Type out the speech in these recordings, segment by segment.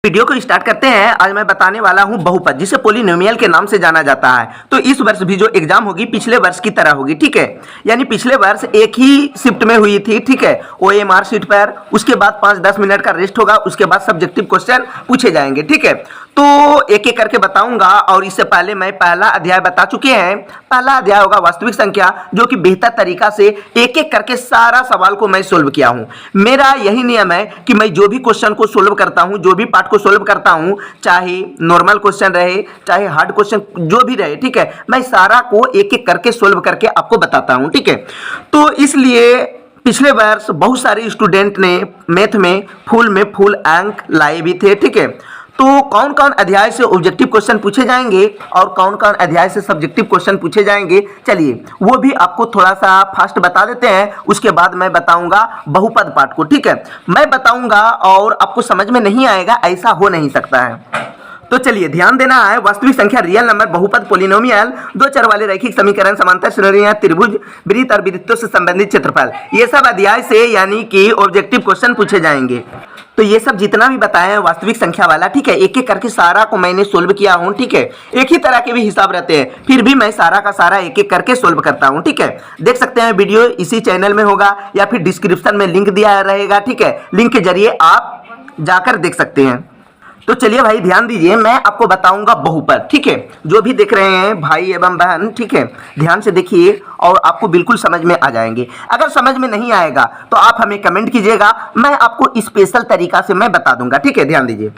Video को start करते हैं। आज मैं बताने वाला हूं बहुपद, जिसे पॉलिनोमियल के नाम से जाना जाता है। तो इस वर्ष भी जो एग्जाम होगी पिछले वर्ष की तरह होगी, ठीक है। यानी पिछले वर्ष एक ही शिफ्ट में हुई थी, ठीक है, OMR शीट पर। उसके बाद 5-10 मिनट का रेस्ट होगा, उसके बाद सब्जेक्टिव क्वेश्चन पूछे जाएंगे, ठीक है। तो एक एक करके बताऊंगा। और इससे पहले मैं पहला अध्याय बता चुके हैं। पहला अध्याय होगा वास्तविक संख्या, जो कि बेहतर तरीका से एक एक करके सारा सवाल को मैं सोल्व किया हूं। मेरा यही नियम है कि मैं जो भी क्वेश्चन को सोल्व करता हूं, जो भी पार्ट को सोल्व करता हूं, चाहे नॉर्मल क्वेश्चन रहे, चाहे हार्ड क्वेश्चन जो भी रहे, ठीक है, मैं सारा को एक एक करके सोल्व करके आपको बताता हूं, ठीक है। तो इसलिए पिछले वर्ष बहुत सारे स्टूडेंट ने मैथ में फुल अंक लाए भी थे, ठीक है। तो कौन कौन अध्याय से ऑब्जेक्टिव क्वेश्चन पूछे जाएंगे और कौन कौन अध्याय से सब्जेक्टिव क्वेश्चन पूछे जाएंगे, चलिए वो भी आपको थोड़ा सा फास्ट बता देते हैं। उसके बाद मैं बताऊंगा बहुपद पार्ट को, ठीक है। मैं बताऊंगा और आपको समझ में नहीं आएगा, ऐसा हो नहीं सकता है। तो चलिए ध्यान देना है। वास्तविक संख्या, रियल नंबर, बहुपद, पोलिनोमियल, दो चर वाले रैखिक समीकरण, समांतर श्रेणियां, त्रिभुज, वृत्त और वृत्तों से संबंधित क्षेत्रफल, ये सब अध्याय से यानी कि ऑब्जेक्टिव क्वेश्चन पूछे जाएंगे। तो ये सब जितना भी बताया है वास्तविक संख्या वाला, ठीक है, एक एक करके सारा को मैंने सोल्व किया हूं, ठीक है। एक ही तरह के भी हिसाब रहते हैं, फिर भी मैं सारा का सारा एक एक करके सोल्व करता हूं, ठीक है। देख सकते हैं वीडियो इसी चैनल में होगा या फिर डिस्क्रिप्शन में लिंक दिया रहेगा, ठीक है। लिंक के जरिए आप जाकर देख सकते हैं। तो चलिए भाई ध्यान दीजिए, मैं आपको बताऊंगा बहुपद, ठीक है। जो भी देख रहे हैं भाई एवं बहन, ठीक है, ध्यान से देखिए और आपको बिल्कुल समझ में आ जाएंगे। अगर समझ में नहीं आएगा तो आप हमें कमेंट कीजिएगा, मैं आपको स्पेशल तरीका से मैं बता दूंगा, ठीक है। ध्यान दीजिए।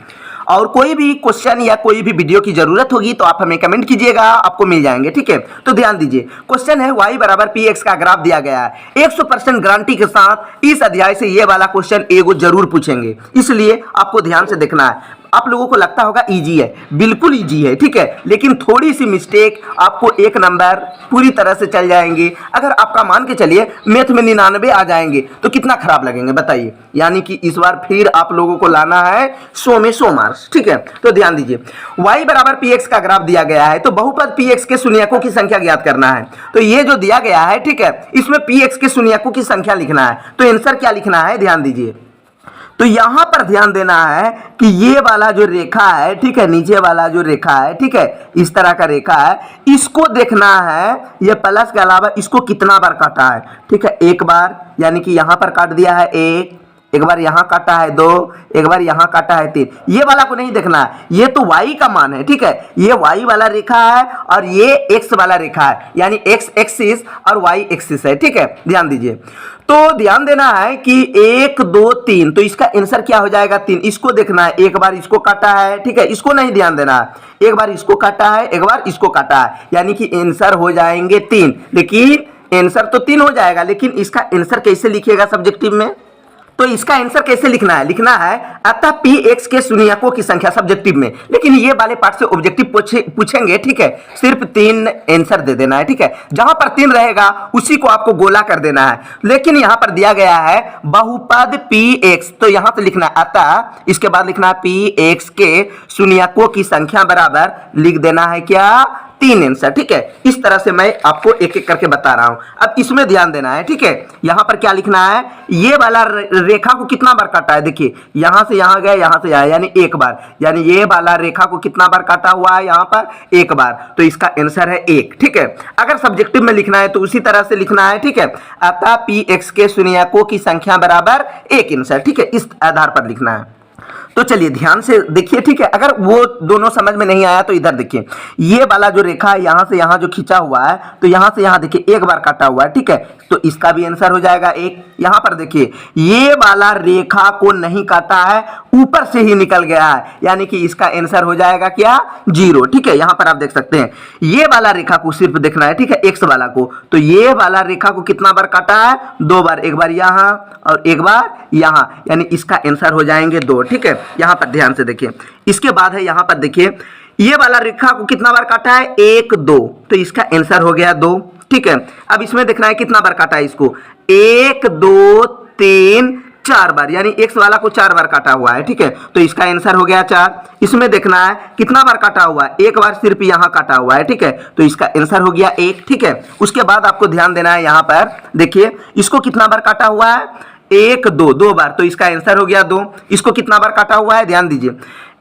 और कोई भी क्वेश्चन या कोई भी वीडियो की जरूरत होगी तो आप हमें कमेंट कीजिएगा, आपको मिल जाएंगे, ठीक है। तो ध्यान दीजिए, क्वेश्चन है y बराबर px का ग्राफ दिया गया है। 100% गारंटी के साथ इस अध्याय से ये वाला क्वेश्चन एगो जरूर पूछेंगे, इसलिए आपको ध्यान से देखना है। आप लोगों को लगता होगा इजी है, बिल्कुल इजी है, ठीक है, लेकिन थोड़ी सी मिस्टेक आपको 1 नंबर पूरी तरह से चल जाएंगे। अगर आपका मान के चलिए मैथ में 99 आ जाएंगे तो कितना खराब लगेंगे बताइए। यानी कि इस बार फिर आप लोगों को लाना है 100 में 100 मार्क्स, ठीक है। तो ध्यान दीजिए, y बराबर px का ग्राफ दिया गया है, तो बहुपद px के शून्यकों की संख्या ज्ञात करना है। तो ये जो दिया गया है, ठीक है, इसमें px के शून्यकों की संख्या लिखना है। तो आंसर क्या लिखना है, ध्यान दीजिए। तो यहां पर ध्यान देना है कि ये वाला जो रेखा है, ठीक है, नीचे वाला जो रेखा है, ठीक है, इस तरह का रेखा है, इसको देखना है। ये प्लस के अलावा इसको कितना बार काटा है, ठीक है, एक बार, यानी कि यहां पर काट दिया है एक बार यहां काटा है 2, एक बार यहां काटा है 3। ये वाला को नहीं देखना है, ये तो y का मान है, ठीक है। ये y वाला रेखा है और ये x वाला रेखा है, यानी x एक्सिस और y एक्सिस है, ठीक है। ध्यान दीजिए। तो ध्यान देना है कि 1 2 3, तो इसका आंसर क्या हो जाएगा 3। इसको देखना है, एक बार इसको काटा है, ठीक है, इसको नहीं ध्यान देना है। एक बार इसको काटा है, एक बार इसको काटा है, यानी कि आंसर हो जाएंगे 3। लेकिन आंसर तो 3 हो जाएगा, लेकिन इसका आंसर कैसे लिखिएगा सब्जेक्टिव में, तो इसका आंसर कैसे लिखना है, लिखना है अतः px के शून्यकों की संख्या सब्जेक्टिव में। लेकिन ये वाले पार्ट से ऑब्जेक्टिव पूछेंगे, ठीक है, सिर्फ 3 आंसर दे देना है, ठीक है। जहां पर 3 रहेगा उसी को आपको गोला कर देना है। लेकिन यहां पर दिया गया है बहुपद px, तो यहां से लिखना है अतः, इसके बाद लिखना है px के शून्यकों की संख्या बराबर लिख देना है क्या, 3 आंसर, ठीक है। इस तरह से मैं आपको एक एक करके बता रहा हूं। अब इसमें ध्यान देना है, ठीक है। यहां पर क्या लिखना है, ये वाला रेखा को कितना बार काटा है, देखिए यहां से यहां गया, यहां से आया, यानी एक बार, यानी ये वाला रेखा को कितना बार काटा हुआ है, यहां पर एक बार, तो इसका आंसर है 1, ठीक है। अगर सब्जेक्टिव में लिखना है तो उसी तरह से लिखना है, ठीक है, अतः px के शून्यकों की संख्या बराबर 1 आंसर, ठीक है, इस आधार पर लिखना है। तो चलिए ध्यान से देखिए, ठीक है। अगर वो दोनों समझ में नहीं आया तो इधर देखिए, ये वाला जो रेखा है यहां से यहां जो खींचा हुआ है, तो यहां से यहां देखिए एक बार काटा हुआ है, ठीक है, तो इसका भी आंसर हो जाएगा 1। यहां पर देखिए ये वाला रेखा को नहीं काटा है, ऊपर से ही निकल गया है, यानी कि इसका आंसर हो जाएगा क्या, 0, ठीक है। यहां पर आप देख सकते हैं ये वाला रेखा को सिर्फ देखना है, ठीक है, x वाला को। तो ये वाला रेखा को कितना बार काटा है, 2 बार, एक बार यहां और एक बार यहां, यानी इसका आंसर हो जाएंगे 2, ठीक है। यहां पर ध्यान से देखिए। इसके बाद है यहां पर देखिए ये वाला रेखा को कितना बार काटा है, 1 2, तो इसका आंसर हो गया 2, ठीक है। अब इसमें देखना है कितना बार काटा है इसको, 1 2 3 4 बार, यानी x वाला को 4 बार काटा हुआ है, ठीक है, तो इसका आंसर हो गया 4। इसमें देखना है कितना बार काटा हुआ है, एक बार सिर्फ यहां काटा हुआ है, ठीक है, तो इसका आंसर हो गया 1, ठीक है। उसके बाद आपको ध्यान देना है, यहां पर देखिए इसको कितना बार काटा हुआ है, 1 2 2 बार, तो इसका आंसर हो गया 2। इसको कितना बार काटा हुआ है, ध्यान दीजिए,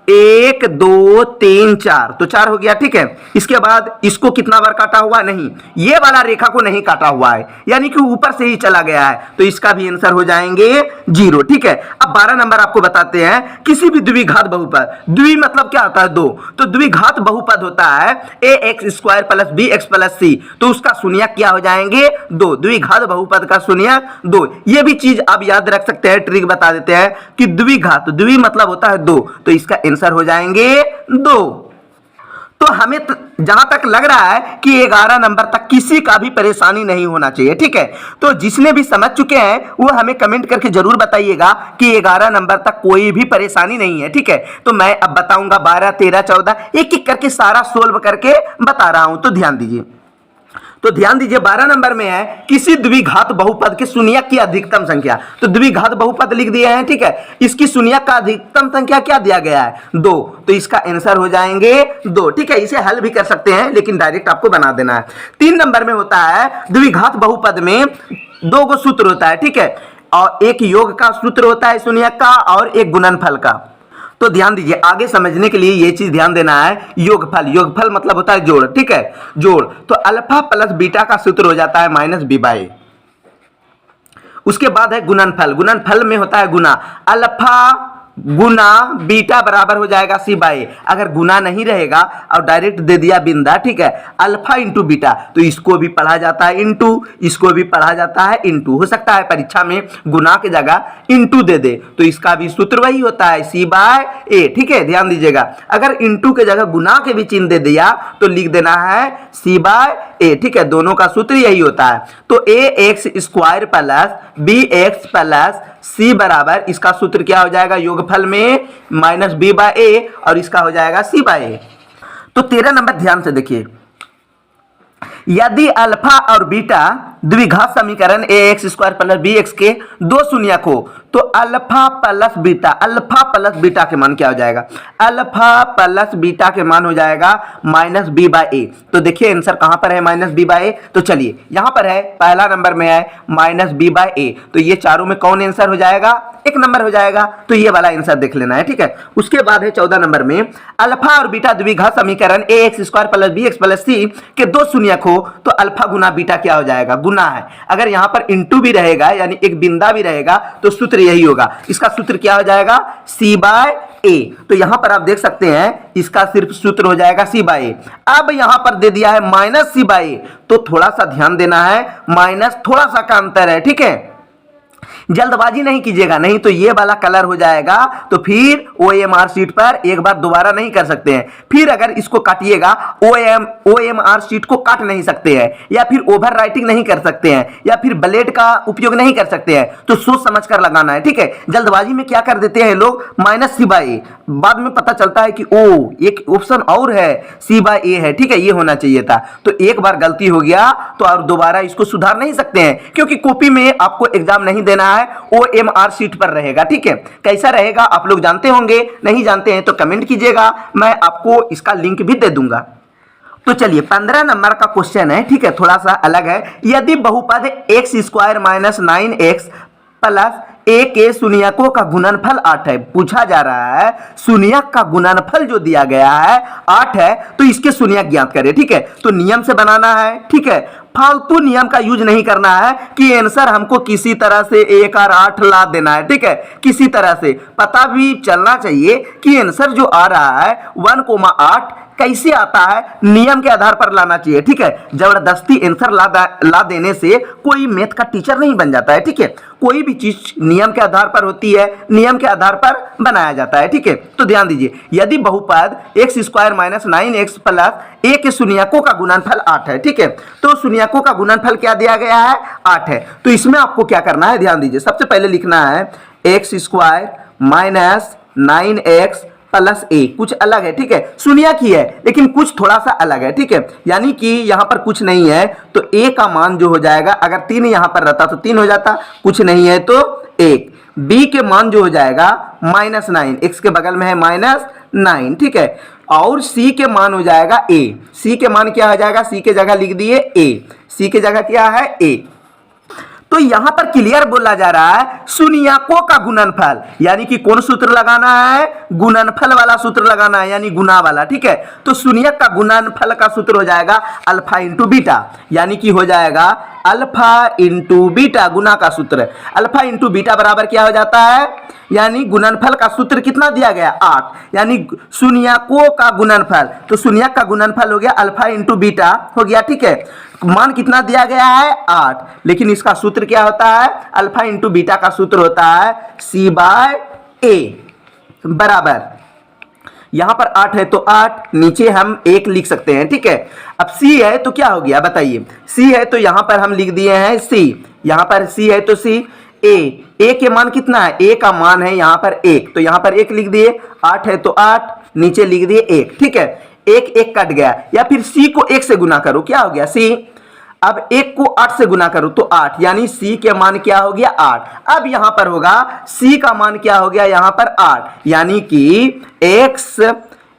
1 2 3 4, तो 4 हो गया, ठीक है। इसके बाद इसको कितना बार काटा हुआ, नहीं, ये वाला रेखा को नहीं काटा हुआ है, यानी कि ऊपर से ही चला गया है, तो इसका भी आंसर हो जाएंगे 0, ठीक है। अब 12 नंबर आपको बताते हैं, किसी भी द्विघात बहुपद, द्वि मतलब क्या होता है, दो, तो द्विघात बहुपद होता है ax² + bx + c, तो उसका शून्यक क्या हो जाएंगे, 2, द्विघात बहुपद का शून्यक 2। ये भी चीज आप याद रख सकते हैं, ट्रिक बता देते हैं कि द्विघात, द्वि मतलब होता है 2, तो इसका आंसर हो जाएंगे 2। तो हमें जहां तक लग रहा है कि 11 नंबर तक किसी का भी परेशानी नहीं होना चाहिए, ठीक है। तो जिसने भी समझ चुके हैं वो हमें कमेंट करके जरूर बताइएगा कि 11 नंबर तक कोई भी परेशानी नहीं है, ठीक है। तो मैं अब बताऊंगा 12 13 14 एक एक करके सारा सोल्व करके बता रहा हूं, तो ध्यान दीजिए। तो ध्यान दीजिए 12 नंबर में है किसी द्विघात बहुपद के शून्यक की अधिकतम संख्या, तो द्विघात बहुपद लिख दिए हैं, ठीक है। इसकी शून्यक का अधिकतम संख्या क्या दिया गया है, 2, तो इसका आंसर हो जाएंगे 2, ठीक है। इसे हल भी कर सकते हैं लेकिन डायरेक्ट आपको बना देना है। 3 नंबर में होता है द्विघात बहुपद में 2 गो सूत्र होता है, ठीक है, और एक योग का सूत्र होता है शून्यक का और एक गुणनफल का। तो ध्यान दीजिए, आगे समझने के लिए ये चीज ध्यान देना है, योगफल, योगफल मतलब होता है जोड़, ठीक है, जोड़, तो अल्फा प्लस बीटा का सूत्र हो जाता है -b/a। उसके बाद है गुणनफल, गुणनफल में होता है गुना, अल्फा गुना बीटा बराबर हो जाएगा c/a। अगर गुना नहीं रहेगा और डायरेक्ट दे दिया बिंदा, ठीक है, अल्फा इंटू बीटा, तो इसको भी पढ़ा जाता है इंटू, इसको भी पढ़ा जाता है इंटू। हो सकता है परीक्षा में गुना के जगह इंटू दे दे, तो इसका भी सूत्र वही होता है c/a, ठीक है, ध्यान दीजिएगा। अगर इंटू के जगह गुना के भी चिन्ह दे दिया तो लिख देना है c/a, ठीक है, दोनों का सूत्र यही होता है। तो ax² + bx + c बराबर, इसका सूत्र क्या हो जाएगा योगफल में -b/a और इसका हो जाएगा c/a। तो 13 नंबर ध्यान से देखिए, यदि अल्फा और बीटा द्विघात समीकरण ax² + bx के 2 शून्यक हो तो अल्फा प्लस बीटा के मान क्या हो जाएगा, अल्फा प्लस बीटा के मान हो जाएगा -b/a। तो देखिए आंसर कहां पर है -b/a, तो चलिए यहां पर है, पहला नंबर में है -b/a, तो ये चारों में कौन आंसर हो जाएगा, 1 नंबर हो जाएगा, तो ये वाला आंसर देख लेना है, ठीक है। उसके बाद है 14 नंबर में, अल्फा और बीटा द्विघात समीकरण ax² + bx + c के 2 शून्यक हो तो अल्फा गुना बीटा क्या हो जाएगा, गुना है, अगर यहां पर इंटू भी रहेगा यानी एक बिंदा भी रहेगा तो सूत्र यही होगा, इसका सूत्र क्या हो जाएगा c/a। तो यहां पर आप देख सकते हैं इसका सिर्फ सूत्र हो जाएगा c/a। अब यहां पर दे दिया है -c/a, तो थोड़ा सा ध्यान देना है, माइनस थोड़ा सा का अंतर है, ठीक है, जल्दबाजी नहीं कीजिएगा, नहीं तो ये वाला कलर हो जाएगा, तो फिर OMR शीट पर एक बार दोबारा नहीं कर सकते हैं। फिर अगर इसको काटिएगा, OMR शीट को काट नहीं सकते हैं, या फिर ओवर राइटिंग नहीं कर सकते हैं, या फिर ब्लेड का उपयोग नहीं कर सकते हैं, तो सोच समझ कर लगाना है, ठीक है। जल्दबाजी में क्या कर देते हैं लोग, -c/a, बाद में पता चलता है कि ओ एक ऑप्शन और है c/a है, ठीक है, ये होना चाहिए था। तो एक बार गलती हो गया तो और दोबारा इसको सुधार नहीं सकते हैं, क्योंकि कॉपी में आपको एग्जाम नहीं देना है, OMR शीट पर रहेगा, ठीक है। कैसा रहेगा आप लोग जानते होंगे, नहीं जानते हैं तो कमेंट कीजिएगा, मैं आपको इसका लिंक भी दे दूंगा। तो चलिए 15 नंबर का क्वेश्चन है, ठीक है, थोड़ा सा अलग है। यदि बहुपद x² - 9x + a के शून्यकों का गुणनफल 8 है, पूछा जा रहा है शून्यक का गुणनफल जो दिया गया है 8 है, तो इसके शून्यक ज्ञात करें, ठीक है। तो नियम से बनाना है, ठीक है, फालतू नियम का यूज नहीं करना है कि आंसर हमको किसी तरह से 1 और 8 ला देना है, ठीक है, किसी तरह से पता भी चलना चाहिए कि आंसर जो आ रहा है 1,8 कैसे आता है, नियम के आधार पर लाना चाहिए, ठीक है। जबरदस्ती आंसर ला देने से कोई मैथ का टीचर नहीं बन जाता है, ठीक है। कोई भी चीज नियम के आधार पर होती है, नियम के आधार पर बनाया जाता है, ठीक है। तो ध्यान दीजिए, यदि बहुपद x² - 9x + a के शून्यकों का गुणनफल 8 है, ठीक है, तो शून्यकों का गुणनफल क्या दिया गया है, 8 है। तो इसमें आपको क्या करना है, ध्यान दीजिए, सबसे पहले लिखना है x² - 9x + a, कुछ अलग है, ठीक है, शून्यक ही है लेकिन कुछ थोड़ा सा अलग है, ठीक है, यानी कि यहां पर कुछ नहीं है तो a का मान जो हो जाएगा, अगर 3 यहां पर रहता तो 3 हो जाता, कुछ नहीं है तो 1, b के मान जो हो जाएगा -9, x के बगल में है -9, ठीक है, और c के मान हो जाएगा a, c के मान क्या हो जाएगा, c के जगह लिख दिए a, c के जगह क्या है a। तो यहां पर क्लियर बोला जा रहा है शून्यकों का गुणनफल, यानी कि कौन सूत्र लगाना है, गुणनफल वाला सूत्र लगाना है, यानी गुना वाला, ठीक है। तो शून्यक का गुणनफल का सूत्र हो जाएगा अल्फा इंटू बीटा, यानी कि हो जाएगा अल्फा इंटू बीटा, गुना का सूत्र अल्फा इंटू बीटा बराबर क्या हो जाता है, यानी गुणनफल का सूत्र कितना दिया गया 8, यानी शून्यकों का गुणनफल, तो शून्यक का गुणनफल हो गया अल्फा इंटू बीटा हो गया, ठीक है। मान कितना दिया गया है 8, लेकिन इसका सूत्र क्या होता है, अल्फा इंटू बीटा का सूत्र होता है सी बाय ए बराबर, यहां पर 8 है तो 8, नीचे हम 1 लिख सकते हैं, ठीक है। अब सी है तो क्या हो गया बताइए, सी है तो यहां पर हम लिख दिए हैं सी, यहां पर सी है तो सी, ए के मान कितना है, ए का मान है यहां पर 1, तो यहां पर 1 लिख दिए, 8 है तो 8, नीचे लिख दिए 1, ठीक है। 1 कट गया, या फिर सी को 1 से गुना करो, क्या हो गया सी, अब 1 को 8 से गुना करो तो 8, यानी सी के मान क्या हो गया 8। अब यहां पर होगा सी का मान क्या हो गया यहां पर 8, यानी कि x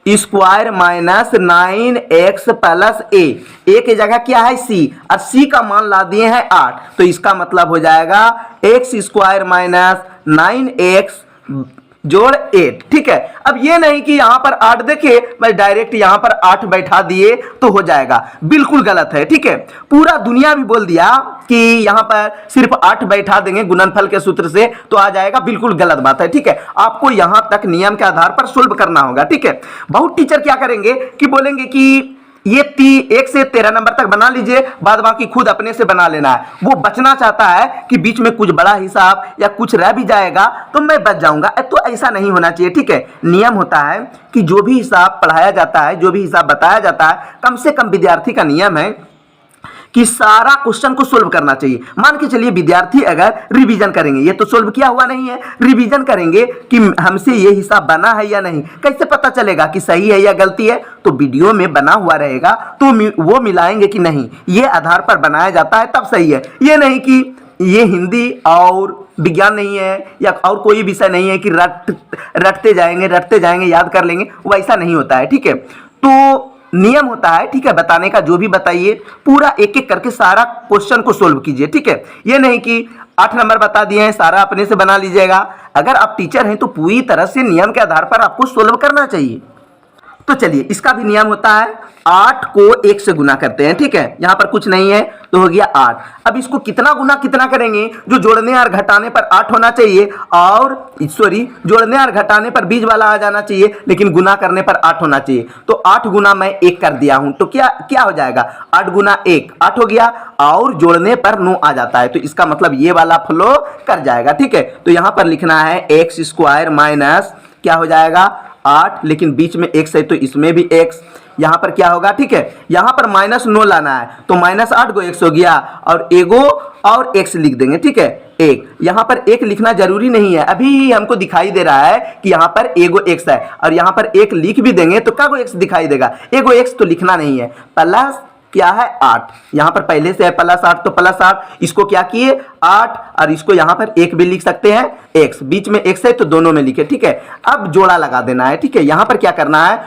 square minus 9x plus A की जगह क्या है सी, और सी का मान ला दिए हैं 8, तो इसका मतलब हो जाएगा x स्क्वायर माइनस 9x जोड़ 8, ठीक है। अब ये नहीं कि यहां पर 8 देखिए मैं डायरेक्ट यहां पर 8 बैठा दिए तो हो जाएगा, बिल्कुल गलत है, ठीक है। पूरा दुनिया भी बोल दिया कि यहां पर सिर्फ 8 बैठा देंगे गुणनफल के सूत्र से तो आ जाएगा, बिल्कुल गलत बात है, ठीक है। आपको यहां तक नियम के आधार पर सोल्व करना होगा, ठीक है। बहुत टीचर क्या करेंगे कि बोलेंगे कि ये 1 से 13 नंबर तक बना लीजिए, बाद बाकी खुद अपने से बना लेना है। वो बचना चाहता है कि बीच में कुछ बड़ा हिसाब या कुछ रह भी जाएगा तो मैं बच जाऊंगा, तो ऐसा नहीं होना चाहिए, ठीक है। नियम होता है कि जो भी हिसाब पढ़ाया जाता है, जो भी हिसाब बताया जाता है, कम से कम विद्यार्थी का नियम है कि सारा क्वेश्चन को सोल्व करना चाहिए। मान के चलिए विद्यार्थी अगर रिवीजन करेंगे, ये तो सोल्व किया हुआ नहीं है, रिवीजन करेंगे कि हमसे ये हिसाब बना है या नहीं, कैसे पता चलेगा कि सही है या गलती है, तो वीडियो में बना हुआ रहेगा तो वो मिलाएंगे कि नहीं, ये आधार पर बनाया जाता है तब सही है। ये नहीं कि ये हिंदी और विज्ञान नहीं है या और कोई विषय नहीं है कि रटते जाएंगे याद कर लेंगे, वैसा नहीं होता है, ठीक है। तो नियम होता है, ठीक है, बताने का, जो भी बताइए पूरा एक एक करके सारा क्वेश्चन को सोल्व कीजिए, ठीक है। ये नहीं कि 8 नंबर बता दिए हैं सारा अपने से बना लीजिएगा। अगर आप टीचर हैं तो पूरी तरह से नियम के आधार पर आपको सोल्व करना चाहिए। तो चलिए इसका भी नियम होता है, 8 को 1 से गुना करते हैं, ठीक है। यहां पर कुछ नहीं है तो हो गया 8। अब इसको कितना गुना कितना करेंगे, जो जोड़ने और घटाने पर 8 होना चाहिए, और सॉरी जोड़ने और घटाने पर बीच वाला आ जाना चाहिए, लेकिन गुना करने पर 8 होना चाहिए। तो 8 गुना मैं 1 कर दिया हूं, तो क्या क्या हो जाएगा, 8 गुना 1 8 हो गया, और जोड़ने पर 9 आ जाता है, तो इसका मतलब ये वाला फ्लो कर जाएगा, ठीक है। तो यहां पर लिखना है x स्क्वायर माइनस क्या हो जाएगा 8, लेकिन बीच में x है तो इसमें भी x, यहां पर क्या होगा, ठीक है। यहां पर माइनस 9 लाना है तो माइनस 8 को x हो गया, और एगो और x लिख देंगे, ठीक है। 1 यहां पर 1 लिखना जरूरी नहीं है, अभी हमको दिखाई दे रहा है कि यहां पर एगो x है, और यहां पर 1 लिख भी देंगे तो क्या x दिखाई देगा, एगो x तो लिखना नहीं है। प्लस क्या है 8, यहां पर पहले से है प्लस 8 तो प्लस 8, इसको क्या किए 8, और इसको यहां पर 1 भी लिख सकते हैं, x बीच में x है तो दोनों में लिखे, ठीक है। अब जोड़ा लगा देना है, ठीक है। यहां पर क्या करना है,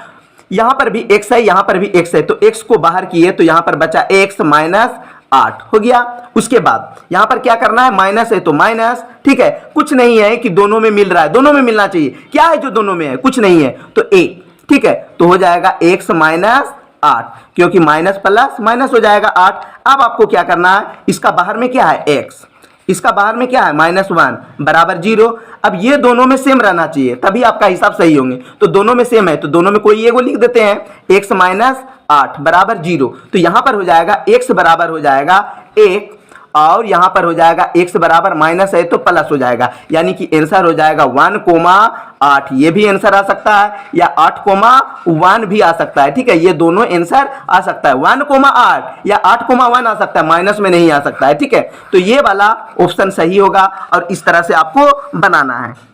यहां पर भी x है यहां पर भी x है, तो x को बाहर किए तो यहां पर बचा x माइनस 8 हो गया। उसके बाद यहां पर क्या करना है, माइनस है तो माइनस, ठीक है। कुछ नहीं है कि दोनों में मिल रहा है, दोनों में मिलना चाहिए, क्या है जो दोनों में है, कुछ नहीं है तो 1, ठीक है। तो हो जाएगा x माइनस 8, क्योंकि माइनस प्लस माइनस हो जाएगा 8। अब आपको क्या करना है, इसका बाहर में क्या है x, इसका बाहर में क्या है -1 बराबर 0। अब ये दोनों में सेम रहना चाहिए तभी आपका हिसाब सही होंगे, तो दोनों में सेम है तो दोनों में कोई एगो लिख देते हैं, x माइनस 8 बराबर 0। तो यहां पर हो जाएगा x बराबर हो जाएगा 1, और यहां पर हो जाएगा x बराबर माइनस है तो प्लस हो जाएगा, यानी कि आंसर हो जाएगा 1,8। ये भी आंसर आ सकता है या 8,1 भी आ सकता है, ठीक है। ये दोनों आंसर आ सकता है, 1,8 या 8,1 आ सकता है, माइनस में नहीं आ सकता है, ठीक है। तो ये वाला ऑप्शन सही होगा, और इस तरह से आपको बनाना है।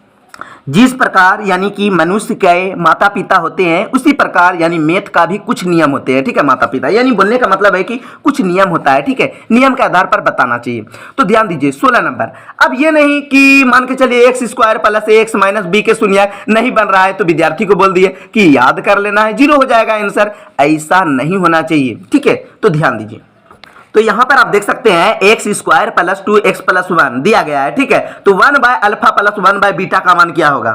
जिस प्रकार यानी कि मनुष्य के माता पिता होते हैं, उसी प्रकार यानी मैथ का भी कुछ नियम होते हैं, ठीक है। माता पिता यानी बोलने का मतलब है कि कुछ नियम होता है, ठीक है, नियम के आधार पर बताना चाहिए। तो ध्यान दीजिए 16 नंबर। अब ये नहीं कि मान के चलिए x square plus x minus b के शून्य नहीं बन रहा है तो विद्यार्थी को बोल दिए कि याद कर लेना है, 0 हो जाएगा आंसर, ऐसा नहीं होना चाहिए, ठीक है। तो ध्यान दीजिए तो यहाँ पर आप देख सकते हैं x square plus 2x plus 1 दिया गया है, ठीक है। तो 1 by alpha plus 1 by beta का मान क्या होगा?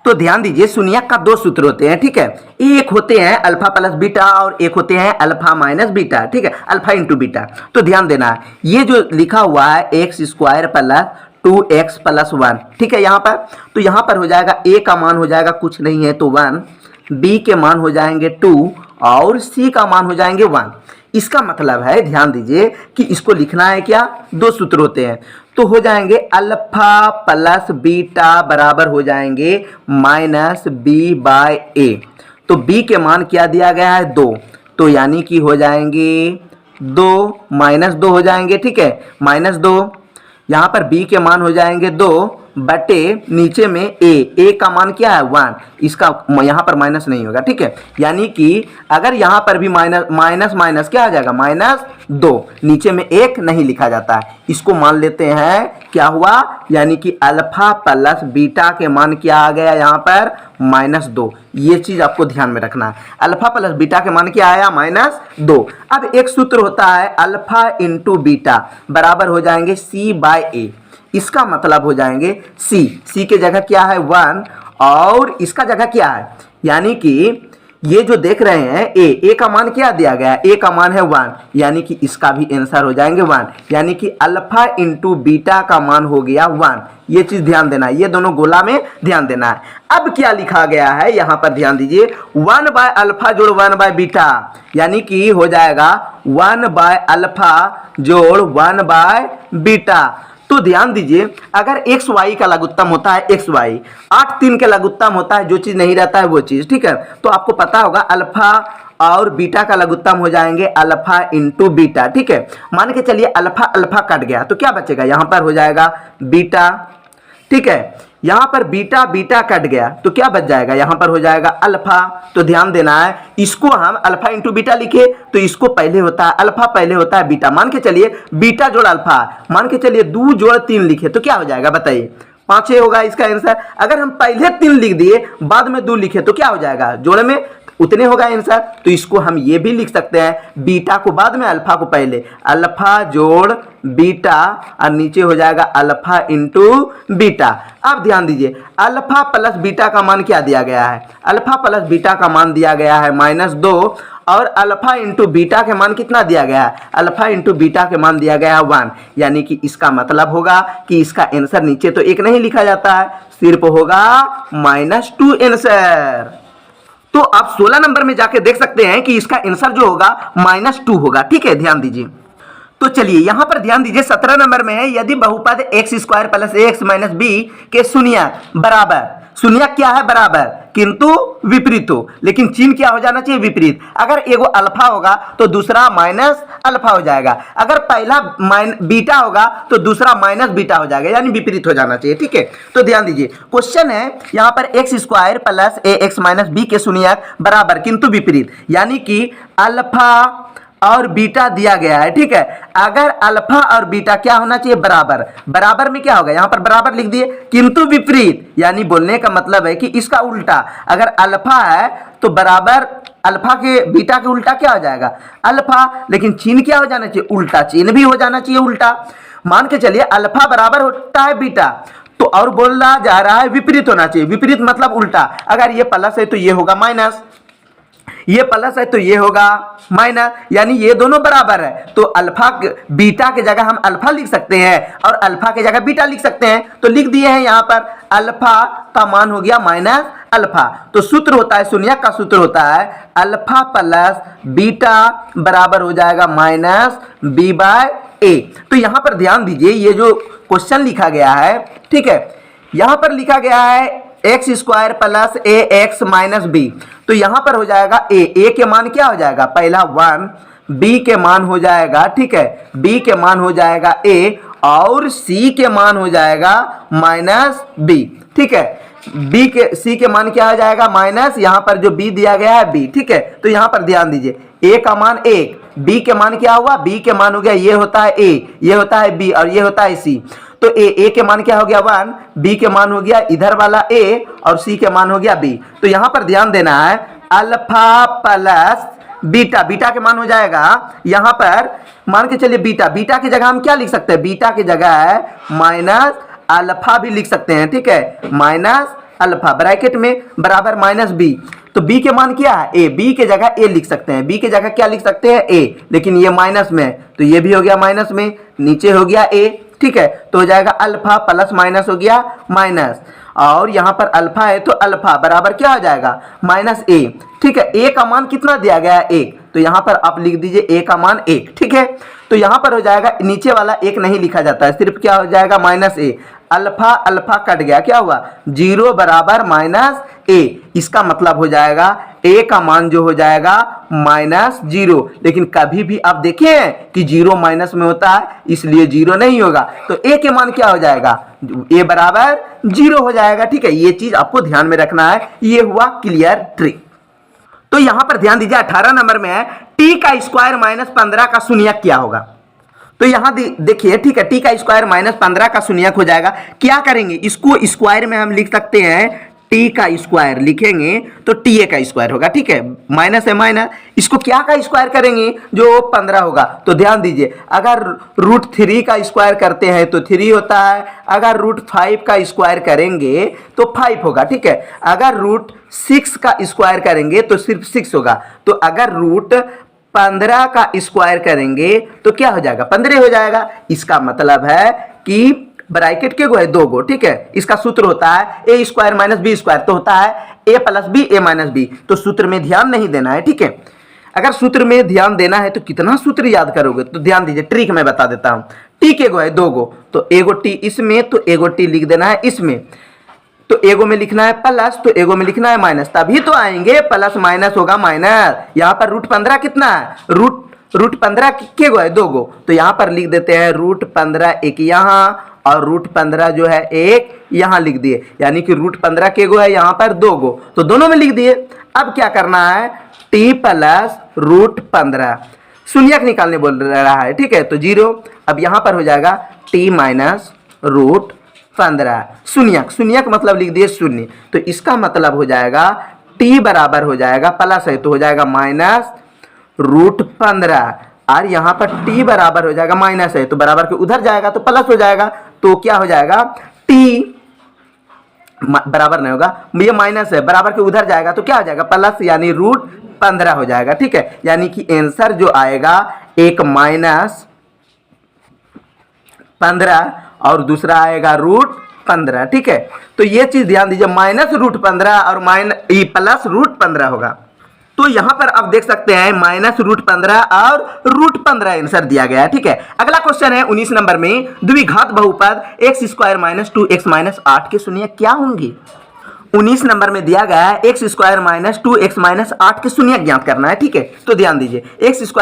तो ध्यान दीजिए, शून्यक का दो सूत्र होते हैं, ठीक है। एक होते हैं अल्फा प्लस बीटा और एक होते हैं अल्फा माइनस बीटा, ठीक है, अल्फा इंटू बीटा। तो ध्यान देना है, ये जो लिखा हुआ है x square plus 2x plus 1, ठीक है, यहाँ पर तो यहाँ पर हो जाएगा a का मान हो जाएगा कुछ नहीं है तो 1, b के मान हो जाएंगे 2 और c का मान हो जाएंगे 1। इसका मतलब है, ध्यान दीजिए कि इसको लिखना है क्या, दो सूत्र होते हैं, तो हो जाएंगे अल्फा प्लस बीटा बराबर हो जाएंगे माइनस बी बाय ए। तो b के मान क्या दिया गया है 2, तो यानी कि हो जाएंगे 2 माइनस 2 हो जाएंगे, ठीक है, माइनस 2। यहाँ पर b के मान हो जाएंगे 2 बटे नीचे में a का मान क्या है 1, इसका यहाँ पर माइनस नहीं होगा, ठीक है। यानी कि अगर यहाँ पर भी माइनस क्या आ जाएगा -2, नीचे में 1 नहीं लिखा जाता है, इसको मान लेते हैं क्या हुआ, यानी कि अल्फा प्लस बीटा के मान क्या आ गया यहाँ पर -2। ये चीज आपको ध्यान में रखना है, अल्फा प्लस बीटा के मान क्या आया -2। अब एक सूत्र होता है अल्फा इंटू बीटा बराबर हो जाएंगे c बाय ए। इसका मतलब हो जाएंगे c के जगह क्या है 1 और इसका जगह क्या है, यानी कि ये जो देख रहे हैं a का मान क्या दिया गया है, a का मान है 1, यानी कि इसका भी आंसर हो जाएंगे 1, यानी कि अल्फा इंटू बीटा का मान हो गया 1। ये चीज ध्यान देना है, ये दोनों गोला में ध्यान देना है। अब क्या लिखा गया है यहाँ पर ध्यान दीजिए, 1 बाय अल्फा जोड़ 1 बाय बीटा, यानी कि हो जाएगा 1 बाय अल्फा जोड़ 1 बाय बीटा। तो ध्यान दीजिए, अगर एक्स वाई का लघुत्तम होता है एक्स वाई, 8 3 के लघुत्तम होता है जो चीज नहीं रहता है वो चीज, ठीक है। तो आपको पता होगा अल्फा और बीटा का लघुत्तम हो जाएंगे अल्फा इंटू बीटा, ठीक है। मान के चलिए अल्फा अल्फा कट गया तो क्या बचेगा, यहाँ पर हो जाएगा बीटा, ठीक है। यहाँ पर बीटा बीटा कट गया तो क्या बच जाएगा, यहाँ पर हो जाएगा अल्फा। तो ध्यान देना है, इसको हम अल्फा इंटू बीटा लिखे तो इसको पहले होता है अल्फा, पहले होता है बीटा। मान के चलिए बीटा जोड़ अल्फा, मान के चलिए 2 जोड़ 3 लिखे तो क्या हो जाएगा बताइए, 5 होगा इसका आंसर। अगर हम पहले 3 लिख दिए बाद में 2 लिखे तो क्या हो जाएगा, जोड़ में उतने होगा आंसर। तो इसको हम ये भी लिख सकते हैं, बीटा को बाद में अल्फा को पहले, अल्फा जोड़ बीटा और नीचे हो जाएगा अल्फा इंटू बीटा। अब ध्यान दीजिए, अल्फा प्लस बीटा का मान क्या दिया गया है, अल्फा प्लस बीटा का मान दिया गया है -2 और अल्फा इंटू बीटा के मान कितना दिया गया है, अल्फा इंटू बीटा के मान दिया गया है 1। यानी कि इसका मतलब होगा कि इसका आंसर नीचे तो 1 नहीं लिखा जाता है, सिर्फ होगा -2 आंसर। तो आप 16 नंबर में जाके देख सकते हैं कि इसका आंसर जो होगा -2 होगा, ठीक है, ध्यान दीजिए। तो चलिए यहाँ पर ध्यान दीजिए, 17 नंबर में है यदि बहुपद x square plus x minus b के शून्यक बराबर, शून्यक क्या है बराबर किंतु विपरीत हो, लेकिन चिन्ह क्या हो जाना चाहिए विपरीत। अगर एगो अल्फा होगा तो दूसरा माइनस अल्फा हो जाएगा, अगर पहला बीटा होगा तो दूसरा माइनस बीटा हो जाएगा, यानी विपरीत हो जाना चाहिए, ठीक है। तो ध्यान दीजिए, क्वेश्चन है यहाँ पर एक्स स्क्वायर प्लस ए एक्स माइनस बी के शून्यक बराबर किंतु विपरीत, यानी कि अल्फा और बीटा दिया गया है, ठीक है। अगर अल्फा और बीटा क्या होना चाहिए बराबर, बराबर में क्या होगा, यहाँ पर बराबर लिख दिए, किंतु विपरीत, यानी बोलने का मतलब है कि इसका उल्टा। अगर अल्फा है तो बराबर अल्फा के बीटा के उल्टा क्या हो जाएगा अल्फा, लेकिन चिन्ह क्या हो जाना चाहिए उल्टा, चिन्ह भी हो जाना चाहिए उल्टा। मान के चलिए अल्फा बराबर होता है बीटा, तो और बोला जा रहा है विपरीत होना चाहिए, विपरीत मतलब उल्टा। अगर ये प्लस है तो ये होगा माइनस, ये प्लस है तो ये होगा माइनस, यानी ये दोनों बराबर है। तो अल्फा बीटा के जगह हम अल्फा लिख सकते हैं और अल्फा के जगह बीटा लिख सकते हैं, तो लिख दिए हैं यहाँ पर अल्फा का मान हो गया माइनस अल्फा। तो सूत्र होता है, शून्यक का सूत्र होता है अल्फा प्लस बीटा बराबर हो जाएगा माइनस बी बाय ए। तो यहाँ पर ध्यान दीजिए, ये जो क्वेश्चन लिखा गया है, ठीक है, यहाँ पर लिखा गया है एक्स स्क्वायर प्लस ए एक्स माइनस बी, तो यहां पर हो जाएगा ए के मान क्या हो जाएगा पहला 1, बी के मान हो जाएगा, ठीक है, बी के मान हो जाएगा ए और सी के मान हो जाएगा -b, ठीक है। बी के सी के मान क्या हो जाएगा माइनस, यहाँ पर जो बी दिया गया है बी, ठीक है। तो यहाँ पर ध्यान दीजिए, ए का मान 1, बी के मान क्या हुआ, बी के मान हो गया, ये होता है ए, ये होता है बी और ये होता है सी। तो ए के मान क्या हो गया 1, बी के मान हो गया इधर वाला ए और सी के मान हो गया बी। तो यहाँ पर ध्यान देना है, अल्फा प्लस बीटा, बीटा के मान हो जाएगा यहाँ पर मान के चलिए बीटा, बीटा की जगह हम क्या लिख सकते हैं, बीटा की जगह है माइनस अल्फा भी लिख सकते हैं, ठीक है, माइनस अल्फा ब्रैकेट में बराबर माइनस बी। तो बी के मान क्या है, ए, बी के जगह ए लिख सकते हैं, बी के जगह क्या लिख सकते हैं, ए, लेकिन ये माइनस में है तो ये भी हो गया माइनस में, नीचे हो गया ए, ठीक है, तो हो जाएगा अल्फा प्लस माइनस हो गया माइनस, और यहाँ पर अल्फा है तो अल्फा बराबर क्या हो जाएगा माइनस ए, ठीक है। ए का मान कितना दिया गया है, एक, तो यहाँ पर आप लिख दीजिए ए का मान एक, ठीक है। तो यहाँ पर हो जाएगा नीचे वाला एक नहीं लिखा जाता है, सिर्फ क्या हो जाएगा माइनस ए, अल्फा अल्फा कट गया, क्या हुआ 0 बराबर माइनस ए, इसका मतलब हो जाएगा ए का मान जो हो जाएगा -0, लेकिन कभी भी आप देखें कि 0 माइनस में होता है इसलिए 0 नहीं होगा, तो ए के मान क्या हो जाएगा, ए बराबर 0 हो जाएगा, ठीक है। ये चीज आपको ध्यान में रखना है, ये हुआ क्लियर ट्रिक। तो यहां पर ध्यान दीजिए 18 नंबर में है टी का स्क्वायर -15 का शून्यक क्या होगा। तो यहां देखिए, ठीक है, टी का स्क्वायर -15 का शून्यक हो जाएगा, क्या करेंगे इसको स्क्वायर में हम लिख सकते हैं, टी का स्क्वायर लिखेंगे तो टी ए का स्क्वायर होगा, ठीक है, माइनस है माइनस, इसको क्या का स्क्वायर करेंगे जो 15 होगा। तो ध्यान दीजिए अगर √3 का स्क्वायर करते हैं तो 3 होता है, अगर √5 का स्क्वायर करेंगे तो 5 होगा, ठीक है, अगर √6 का स्क्वायर करेंगे तो सिर्फ 6 होगा, तो अगर √15 का स्क्वायर करेंगे तो क्या हो जाएगा 15 हो जाएगा। इसका मतलब है कि ब्रैकेट के गो है 2 गो, ठीक है, इसका सूत्र होता है ए स्क्वायर माइनस बी स्क्वायर, तो होता है ए प्लस बी ए माइनस बी, तो सूत्र में ध्यान नहीं देना है, ठीक है। अगर सूत्र में ध्यान देना है तो कितना सूत्र याद करोगे, तो ध्यान दीजिए ट्रिक मैं बता देता हूं, टी के गो है 2 गो, तो एगो टी इसमें तो एगो टी लिख देना है इसमें, तो एगो में लिखना है प्लस तो एगो में लिखना है माइनस, तभी तो आएंगे प्लस माइनस होगा माइनस। यहाँ पर √15 कितना है, √15 के गो है 2 गो, तो यहाँ पर लिख देते हैं √15 एक यहाँ और √15 जो है एक यहाँ लिख दिए, यानी कि √15 के गो है यहाँ पर 2 गो, तो दोनों में लिख दिए। अब क्या करना है, टी प्लस √15 शून्यक निकालने बोल रहा है, ठीक है, तो 0, अब यहाँ पर हो जाएगा टी माइनस √15 शून्यक, शून्यक मतलब लिख दिए शून्य, तो इसका मतलब हो जाएगा टी बराबर हो जाएगा प्लस है तो हो जाएगा -√15, और यहाँ पर टी बराबर हो जाएगा माइनस है तो बराबर के उधर जाएगा तो प्लस हो जाएगा, तो क्या हो जाएगा टी बराबर नहीं होगा, ये माइनस है बराबर के उधर जाएगा तो क्या हो जाएगा प्लस, यानी √15 हो जाएगा, ठीक है। यानी कि आंसर जो आएगा एक -15 और दूसरा आएगा √15, ठीक है। तो ये चीज ध्यान दीजिए -√15 और प्लस √15 होगा। तो यहां पर आप देख सकते हैं -√15 और √15 आंसर दिया गया है, ठीक है। अगला क्वेश्चन है 19 नंबर में द्विघात बहुपद x² - 2x - 8 के शून्यक क्या होंगे। 19 नंबर में दिया गया है x² - 2x - 8 के शून्यक ज्ञात करना है, ठीक है। तो ध्यान दीजिए x² -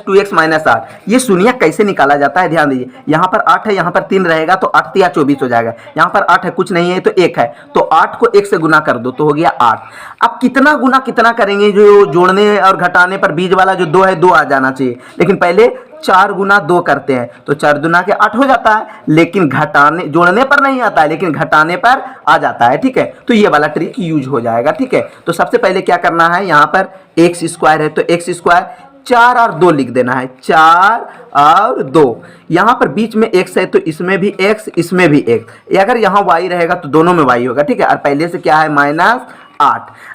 2x - 8 ये शून्यक कैसे निकाला जाता है, ध्यान दीजिए यहाँ पर 8 है, यहाँ पर 3 रहेगा तो 8 या 24 हो जाएगा, यहाँ पर 8 है कुछ नहीं है तो 1 है, तो 8 को 1 से गुना कर दो तो हो गया 8। अब कितना गुना कितना करेंगे, जो जोड़ने और घटाने पर बीच वाला जो 2 है 2 आ जाना चाहिए, लेकिन पहले 4 गुना 2 करते हैं तो 4 दूना के 8 हो जाता है, लेकिन घटाने जोड़ने पर नहीं आता है लेकिन घटाने पर आ जाता है, ठीक है। तो ये वाला ट्रिक यूज हो जाएगा, ठीक है। तो सबसे पहले क्या करना है, यहाँ पर x² है तो x² 4 और 2 लिख देना है, 4 और 2, यहाँ पर बीच में x है तो इसमें भी x इसमें भी x, अगर यहाँ y रहेगा तो दोनों में y होगा, ठीक है। और पहले से क्या है -8।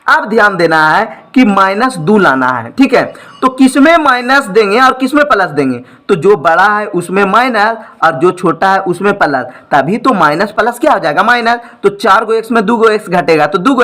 अब ध्यान देना है कि -2 लाना है, ठीक है। तो किसमें माइनस देंगे और किसमें प्लस देंगे, तो जो बड़ा है उसमें माइनस और जो छोटा है उसमें प्लस, तभी तो माइनस प्लस क्या हो जाएगा माइनस। तो 4 गो x में 2 गो x घटेगा तो 2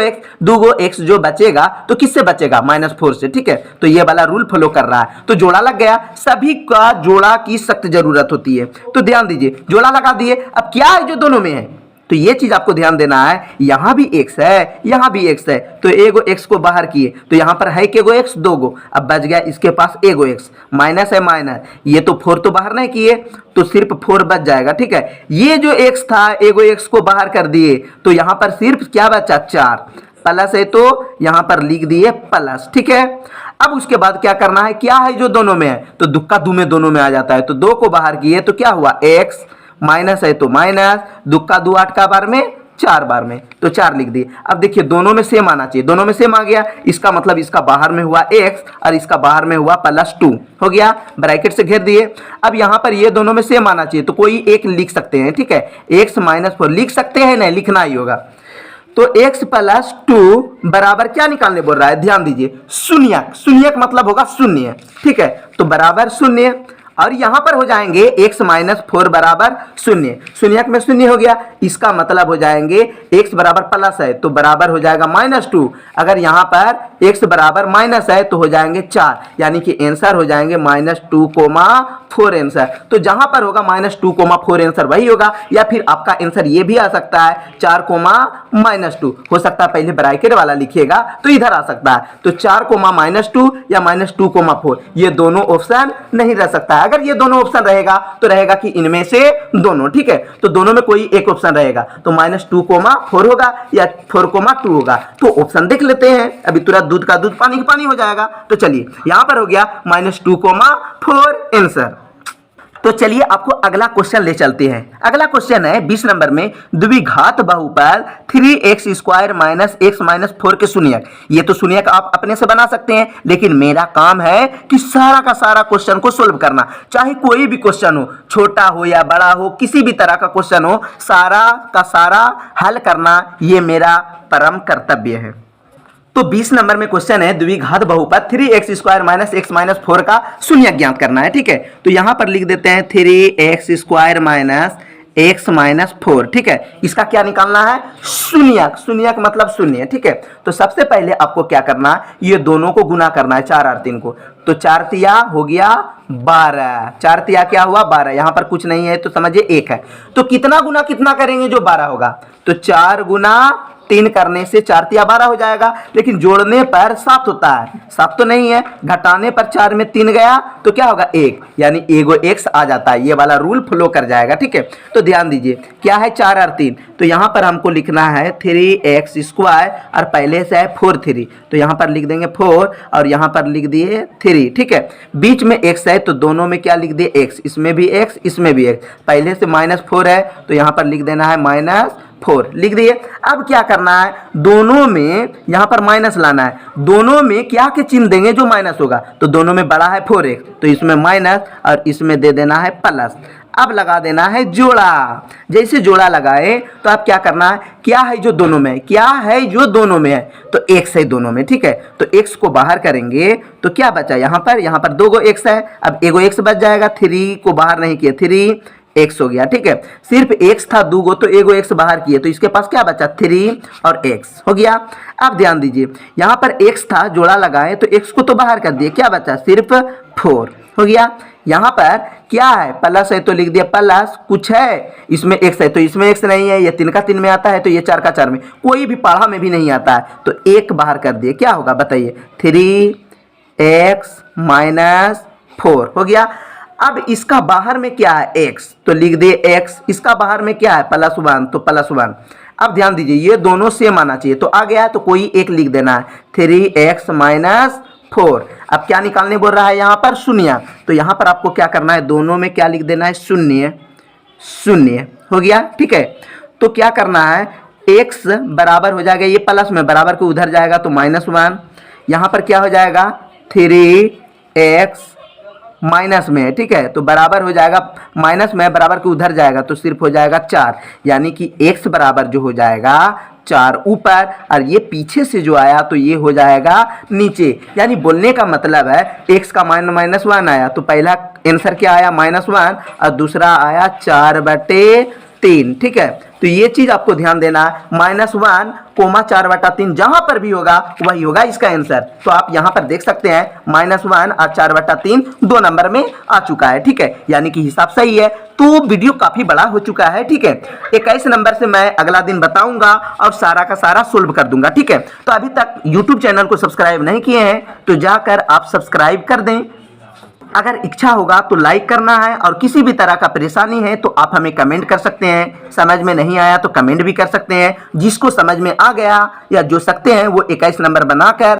गो x जो बचेगा तो किससे बचेगा -4 से, ठीक है। तो ये वाला रूल फॉलो कर रहा है, तो जोड़ा लग गया, सभी का जोड़ा की सख्त जरूरत होती है, तो ध्यान दीजिए जोड़ा लगा दिए। अब क्या है जो दोनों में है, तो ये चीज आपको ध्यान देना है, यहां भी x है यहां भी x है, तो एगो x को बाहर किए तो यहां पर है के गो x 2 गो, अब बच गया इसके पास एगो x, माइनस है माइनस, ये तो 4 तो बाहर नहीं किए तो सिर्फ 4 बच जाएगा, ठीक है। ये जो x था एगो x को बाहर कर दिए तो यहां पर सिर्फ क्या बचा 4, प्लस है तो यहां पर लिख दिए प्लस, ठीक है। अब उसके बाद क्या करना है, क्या है जो दोनों में है, तो दुक्का दू में दोनों में आ जाता है, तो 2 को बाहर किए तो क्या हुआ x, माइनस है तो माइनस, दुक्का 2 8 का बार में 4 बार में, तो 4 लिख दिए। अब देखिए दोनों में सेम आना चाहिए, दोनों में सेम आ गया, इसका मतलब इसका बाहर में हुआ x और इसका बाहर में हुआ +2 हो गया, ब्रैकेट से घेर दिए। अब यहाँ पर ये दोनों में सेम आना चाहिए, तो कोई एक लिख सकते हैं, ठीक है, x - 4 लिख सकते हैं, नहीं लिखना ही होगा। तो x + 2 बराबर क्या निकालने बोल रहा है, ध्यान दीजिए, शून्यक, शून्यक मतलब होगा शून्य, ठीक है, तो बराबर शून्य, और यहां पर हो जाएंगे x - 4 बराबर शून्य, शून्यक में शून्य हो गया, इसका मतलब हो जाएंगे x बराबर प्लस है तो बराबर हो जाएगा -2, अगर यहां पर x बराबर माइनस है तो हो जाएंगे 4, यानी कि आंसर हो जाएंगे -2,4 आंसर। तो जहां पर होगा -2,4 आंसर वही होगा, या फिर आपका आंसर ये भी आ सकता है 4,-2 हो सकता है, पहले ब्रैकेट वाला लिखिएगा तो इधर आ सकता है, तो 4,-2 या -2,4 ये दोनों ऑप्शन नहीं रह सकता है। अगर ये दोनों ऑप्शन रहेगा तो रहेगा कि इनमें से दोनों, ठीक है, तो दोनों में कोई एक ऑप्शन रहेगा, तो -2,4 होगा या 4,2 होगा, तो ऑप्शन देख लेते हैं, अभी तुरंत दूध का दूध पानी का पानी हो जाएगा। तो चलिए यहां पर हो गया -2,4 आंसर। तो चलिए आपको अगला क्वेश्चन ले चलते हैं। अगला क्वेश्चन है 20 नंबर में, द्विघात बहुपद 3x² - x - 4 के शून्यक। ये तो शून्यक आप अपने से बना सकते हैं, लेकिन मेरा काम है कि सारा का सारा क्वेश्चन को सोल्व करना, चाहे कोई भी क्वेश्चन हो, छोटा हो या बड़ा हो, किसी भी तरह का क्वेश्चन हो, सारा का सारा हल करना ये मेरा परम कर्तव्य है। तो 20 नंबर में क्वेश्चन है, द्विघात बहुपद 3x² - x - 4 का शून्यक ज्ञात करना है, ठीक है, तो यहां पर लिख देते हैं 3x² - x - 4, ठीक है, इसका क्या निकालना है, शून्यक, शून्यक मतलब शून्य, ठीक है। तो सबसे पहले आपको क्या करना है, ये दोनों को गुना करना है, 4 और 3 को, तो 4 तिया हो गया 12, 4 तिया क्या हुआ 12, यहां पर कुछ नहीं है तो समझिए 1 है, तो कितना गुना कितना करेंगे जो 12 होगा, तो 4 गुना 3 करने से 4 तिया 12 हो जाएगा, लेकिन जोड़ने पर 7 होता है, 7 तो नहीं है, घटाने पर 4 में 3 गया तो क्या होगा 1, यानी एगो x आ जाता है, ये वाला रूल फॉलो कर जाएगा, ठीक है। तो ध्यान दीजिए क्या है 4 और 3, तो यहाँ पर हमको लिखना है 3x² और पहले से है 4 3, तो यहाँ पर लिख देंगे 4 और यहाँ पर लिख दिए 3, ठीक है, बीच में x है तो दोनों में क्या लिख दिए x, इसमें भी x इसमें भी x, पहले से -4 है तो यहाँ पर लिख देना है -4 लिख दिए। अब क्या करना है, दोनों में यहां पर माइनस लाना है, दोनों में क्या के चिन्ह देंगे जो माइनस होगा, तो दोनों में बड़ा है 4x तो इसमें माइनस और इसमें दे देना है प्लस। अब लगा देना है जोड़ा, जैसे जोड़ा लगाए तो अब क्या करना है, क्या है जो दोनों में, क्या है जो दोनों में है, तो x है दोनों में, ठीक है, तो x को बाहर करेंगे तो क्या बचा, यहाँ पर 2 गो x है, अब एगो x बच जाएगा, 3 को बाहर नहीं किया 3x हो गया, ठीक है, सिर्फ x था 2 गो तो एगो x बाहर किए तो इसके पास क्या बचा 3 और x हो गया। अब ध्यान दीजिए यहाँ पर x था, जोड़ा लगाए तो x को तो बाहर कर दिए, क्या बचा सिर्फ 4 हो गया। यहाँ पर क्या है प्लस है तो लिख दिया प्लस, कुछ है इसमें x है तो इसमें x नहीं है, ये 3 का 3 में आता है तो ये 4 का 4 में, कोई भी पाढ़ा में भी नहीं आता है तो 1 बाहर कर दिए, क्या होगा बताइए 3x - 4 हो गया। अब इसका बाहर में क्या है x, तो लिख दिए x, इसका बाहर में क्या है +1 तो +1। अब ध्यान दीजिए ये दोनों सेम आना चाहिए, तो आ गया है तो कोई एक लिख देना है 3x - 4। अब क्या निकालने बोल रहा है यहाँ पर शून्य, तो यहाँ पर आपको क्या करना है, दोनों में क्या लिख देना है शून्य, शून्य हो गया, ठीक है। तो क्या करना है, x बराबर हो जाएगा, ये प्लस में बराबर को उधर जाएगा तो -1, यहाँ पर क्या हो जाएगा 3x माइनस में है, ठीक है, तो बराबर हो जाएगा माइनस में बराबर के उधर जाएगा तो सिर्फ हो जाएगा 4, यानी कि x बराबर जो हो जाएगा 4 ऊपर और ये पीछे से जो आया तो ये हो जाएगा नीचे। यानी बोलने का मतलब है x का -1 आया तो पहला आंसर क्या आया -1 और दूसरा आया 4/3, ठीक है। तो ये चीज आपको ध्यान देना है, -1, 4/3 जहां पर भी होगा वही होगा इसका आंसर। तो आप यहां पर देख सकते हैं -1 और 4/3 2 नंबर में आ चुका है, ठीक है, यानी कि हिसाब सही है। तो वीडियो काफी बड़ा हो चुका है, ठीक है, 21 नंबर से मैं अगला दिन बताऊंगा और सारा का सारा सोल्व कर दूंगा, ठीक है। तो अभी तक यूट्यूब चैनल को सब्सक्राइब नहीं किए हैं तो जाकर आप सब्सक्राइब कर दें। अगर इच्छा होगा तो लाइक करना है, और किसी भी तरह का परेशानी है तो आप हमें कमेंट कर सकते हैं, समझ में नहीं आया तो कमेंट भी कर सकते हैं। जिसको समझ में आ गया या जो सकते हैं वो 21 नंबर बनाकर